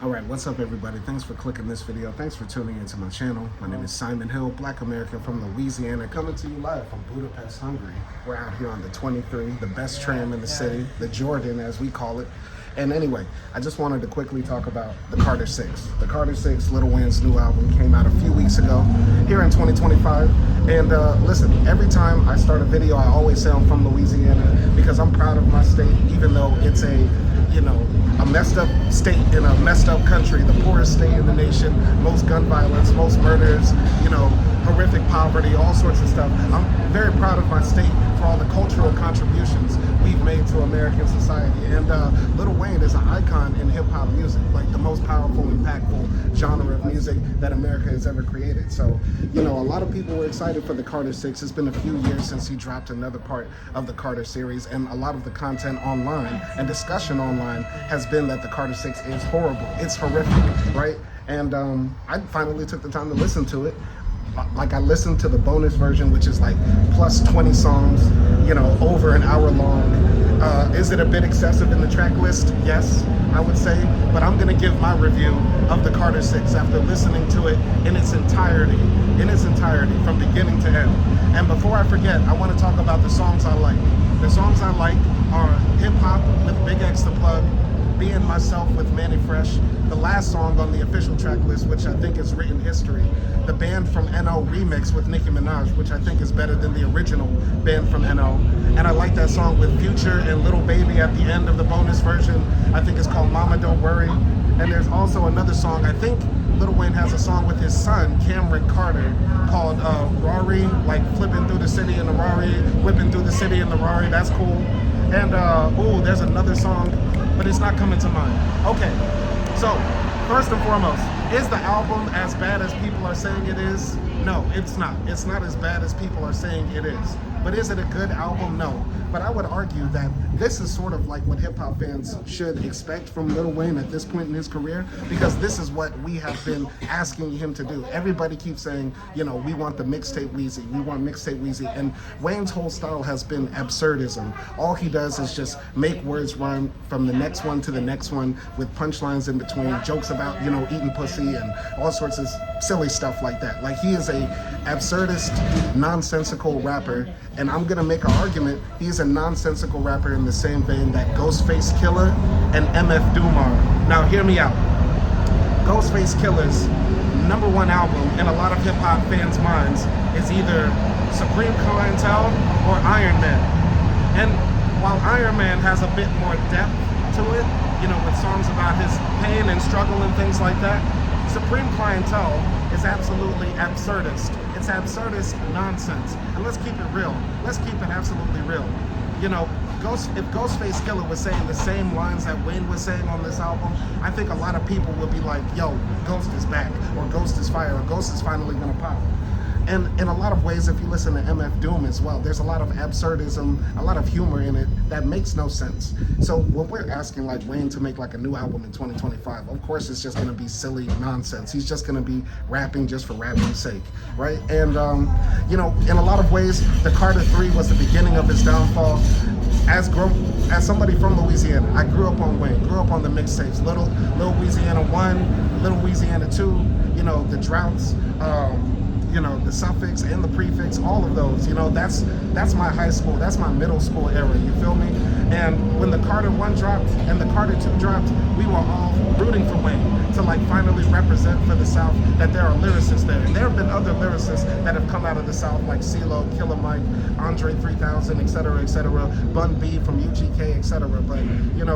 Alright, what's up everybody? Thanks for clicking this video. Thanks for tuning into my channel. My name is Simon Hill, Black American from Louisiana, coming to you live from Budapest, Hungary. We're out here on the 23, the best tram in the city, the Jordan as we call it. And anyway, I just wanted to quickly talk about the Carter 6. The Carter 6, Lil Wayne's new album, came out a few weeks ago here in 2025. And listen, every time I start a video, I always say I'm from Louisiana because I'm proud of my state, even though it's a messed up state in a messed up country, the poorest state in the nation, most gun violence, most murders, horrific poverty, all sorts of stuff. I'm very proud of my state for all the cultural contributions we've made to American society. And Lil Wayne is an icon in hip hop music, like the most powerful, impactful genre of music that America has ever created. So, a lot of people were excited for the Carter 6. It's been a few years since he dropped another part of the Carter series, and a lot of the content online and discussion online has been that the Carter 6 is horrible. It's horrific, right? And I finally took the time to listen to it. Like, I listened to the bonus version, which is like plus 20 songs, over an hour long. Is it a bit excessive in the track list? Yes, I would say, but I'm gonna give my review of the Carter 6 after listening to it in its entirety from beginning to end. And before I forget, I want to talk about the songs I like. The songs I like are Hip Hop with Big X the Plug, Being Myself with Manny Fresh, the last song on the official track list, which I think is written history, the Band from NO remix with Nicki Minaj, which I think is better than the original Band from NO. And I like that song with Future and Lil Baby at the end of the bonus version. I think it's called Mama Don't Worry. And there's also another song, I think Lil Wayne has a song with his son, Cameron Carter, called Rari, like flipping through the city in the Rari, whipping through the city in the Rari. That's cool. And there's another song, but it's not coming to mind. Okay, so first and foremost, is the album as bad as people are saying it is? No, it's not. It's not as bad as people are saying it is. But is it a good album? No. But I would argue that this is sort of like what hip-hop fans should expect from Lil Wayne at this point in his career, because this is what we have been asking him to do. Everybody keeps saying, we want the mixtape Weezy, we want mixtape Weezy, and Wayne's whole style has been absurdism. All he does is just make words rhyme from the next one to the next one with punchlines in between, jokes about, eating pussy and all sorts of silly stuff like that. Like, he is a absurdist, nonsensical rapper, and I'm gonna make an argument, he's a nonsensical rapper in the same vein that Ghostface Killah and MF Doom are. Now hear me out. Ghostface Killah's #1 album in a lot of hip-hop fans' minds is either Supreme Clientele or Iron Man. And while Iron Man has a bit more depth to it, with songs about his pain and struggle and things like that, Supreme Clientele is absolutely absurdist. It's absurdist nonsense. And let's keep it real. Let's keep it absolutely real. If Ghostface Killah was saying the same lines that Wayne was saying on this album, I think a lot of people would be like, yo, Ghost is back, or Ghost is fire, or Ghost is finally gonna pop. And in a lot of ways, if you listen to MF Doom as well, there's a lot of absurdism, a lot of humor in it that makes no sense. So when we're asking like Wayne to make like a new album in 2025, of course it's just gonna be silly nonsense. He's just gonna be rapping just for rapping's sake, right? And in a lot of ways, the Carter 3 was the beginning of his downfall. As somebody from Louisiana, I grew up on Wayne, grew up on the mixtapes, Little Louisiana 1, Little Louisiana 2, the Droughts, the suffix and the prefix, all of those, that's my high school, that's my middle school era, you feel me? And when the Carter 1 dropped and the Carter 2 dropped, we were all rooting for Wayne to finally represent for the South that there are lyricists there. And there have been other lyricists that have come out of the South, like CeeLo, Killah Mike, Andre 3000, etc., Bun B from UGK, etc. But,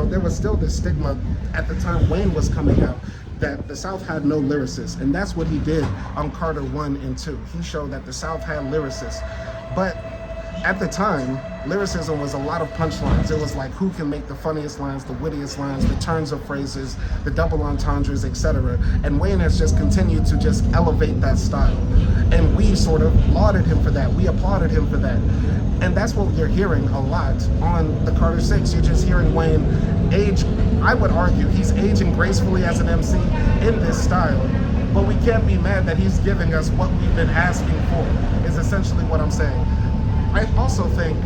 there was still this stigma at the time Wayne was coming out that the South had no lyricists, and that's what he did on Carter 1 and 2. He showed that the South had lyricists, but at the time, lyricism was a lot of punchlines. It was like, who can make the funniest lines, the wittiest lines, the turns of phrases, the double entendres, etc. And Wayne has just continued to just elevate that style. And we sort of lauded him for that. We applauded him for that. And that's what you're hearing a lot on the Carter 6. You're just hearing Wayne age. I would argue he's aging gracefully as an MC in this style. But we can't be mad that he's giving us what we've been asking for, is essentially what I'm saying. I also think,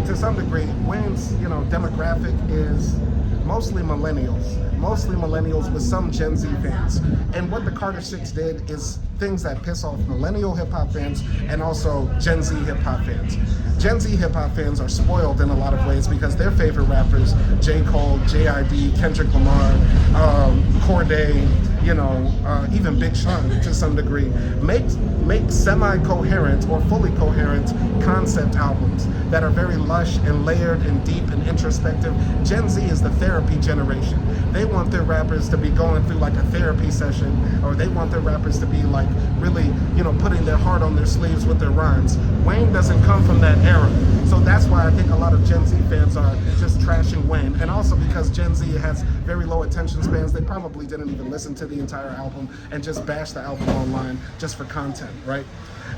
to some degree, Wayne's demographic is mostly millennials. mostly millennials with some Gen Z fans. And what the Carter Six did is things that piss off millennial hip-hop fans and also Gen Z hip-hop fans. Gen Z hip-hop fans are spoiled in a lot of ways because their favorite rappers, J. Cole, J.I.D., Kendrick Lamar, Corday, even Big Sean to some degree, make semi-coherent or fully coherent concept albums that are very lush and layered and deep and introspective. Gen Z is the therapy generation. They want their rappers to be going through like a therapy session, or they want their rappers to be like really, putting their heart on their sleeves with their rhymes. Wayne doesn't come from that era. So that's why I think a lot of Gen Z fans are just trashing Wayne. And also because Gen Z has very low attention spans, they probably didn't even listen to the entire album and just bash the album online just for content, right?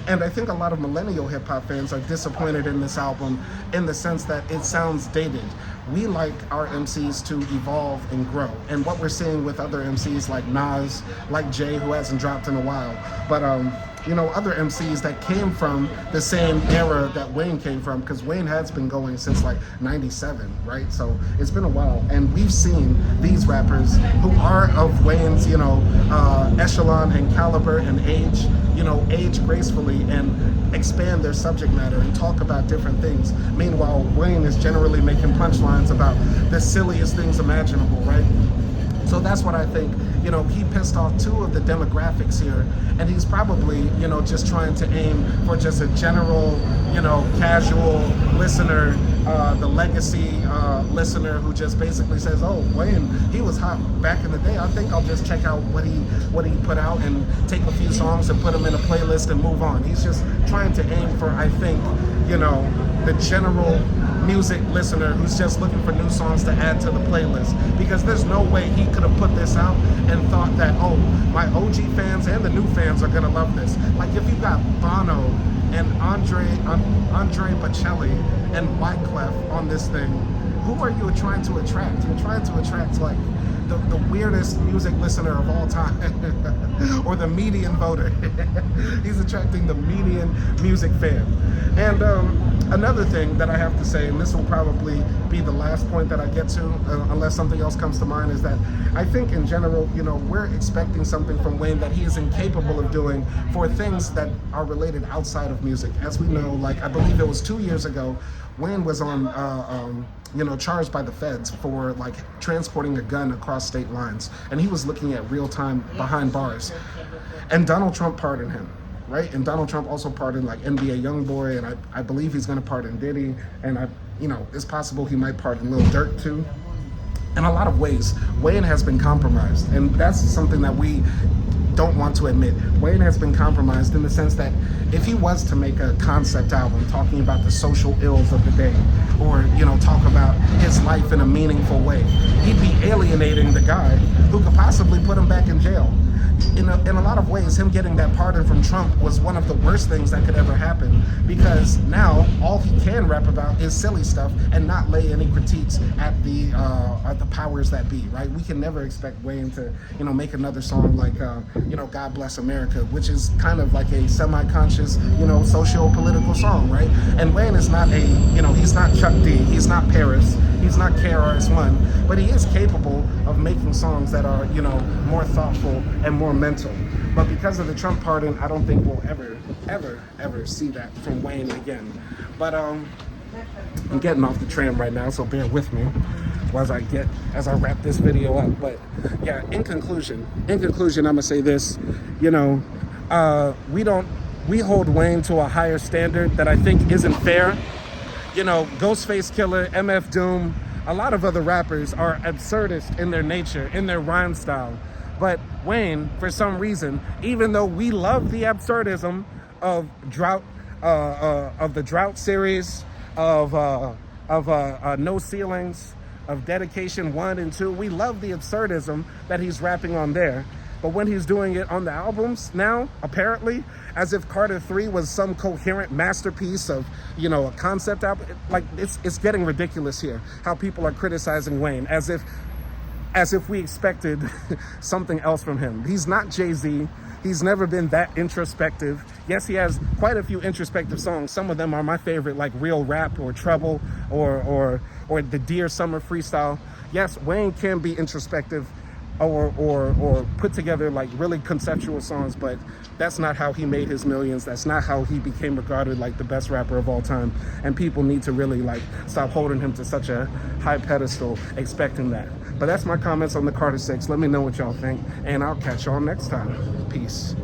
And I think a lot of millennial hip-hop fans are disappointed in this album in the sense that it sounds dated. We like our MCs to evolve and grow. And what we're seeing with other MCs like Nas, like Jay, who hasn't dropped in a while, but other MCs that came from the same era that Wayne came from, because Wayne has been going since like 97, right? So it's been a while. And we've seen these rappers who are of Wayne's, echelon and caliber and age, age gracefully and expand their subject matter and talk about different things. Meanwhile, Wayne is generally making punchlines about the silliest things imaginable, right? So that's what I think. He pissed off two of the demographics here, and he's probably, just trying to aim for just a general, casual listener, the legacy listener who just basically says, oh, Wayne, he was hot back in the day. I think I'll just check out what he put out and take a few songs and put them in a playlist and move on. He's just trying to aim for, I think, the general music listener who's just looking for new songs to add to the playlist, because there's no way he could have put this out and thought that, oh, my OG fans and the new fans are gonna love this. Like if you got Bono and Andre Bocelli and Wyclef on this thing, who are you trying to attract? You're trying to attract like the weirdest music listener of all time or the median voter. He's attracting the median music fan. And another thing that I have to say, and this will probably be the last point that I get to, unless something else comes to mind, is that I think in general, we're expecting something from Wayne that he is incapable of doing for things that are related outside of music. As we know, like I believe it was 2 years ago, Wayne was on, charged by the feds for like transporting a gun across state lines, and he was looking at real time behind bars. And Donald Trump pardoned him, right? And Donald Trump also pardoned like NBA YoungBoy, and I believe he's going to pardon Diddy, and it's possible he might pardon Lil Durk too. In a lot of ways, Wayne has been compromised, and that's something that we don't want to admit. Wayne has been compromised in the sense that if he was to make a concept album talking about the social ills of the day, or talk about his life in a meaningful way, he'd be alienating the guy who could possibly put him back in jail. In a lot of ways, him getting that pardon from Trump was one of the worst things that could ever happen, because now all he can rap about is silly stuff and not lay any critiques at the powers that be, right? We can never expect Wayne to, make another song like, God Bless America, which is kind of like a semi-conscious, socio-political song, right? And Wayne is not he's not Chuck D, he's not Paris, he's not KRS-One, but he is capable of making songs that are, more thoughtful and more mental. But because of the Trump pardon, I don't think we'll ever see that from Wayne again. But I'm getting off the tram right now, so bear with me as I wrap this video up. But yeah, in conclusion, I'm gonna say this, we hold Wayne to a higher standard that I think isn't fair. Ghostface, Killah, MF Doom, a lot of other rappers are absurdist in their nature, in their rhyme style. But Wayne, for some reason, even though we love the absurdism of the Drought series, of No Ceilings, of Dedication 1 and 2, we love the absurdism that he's rapping on there. But when he's doing it on the albums now, apparently, as if Carter 3 was some coherent masterpiece of, a concept album, like it's getting ridiculous here, how people are criticizing Wayne as if we expected something else from him. He's not Jay-Z. He's never been that introspective. Yes, he has quite a few introspective songs. Some of them are my favorite, like Real Rap or Trouble or the Dear Summer Freestyle. yes, Wayne can be introspective or put together like really conceptual songs, but that's not how he made his millions. That's not how he became regarded like the best rapper of all time. And people need to really like stop holding him to such a high pedestal, expecting that. But that's my comments on the Carter 6. Let me know what y'all think, and I'll catch y'all next time. Peace.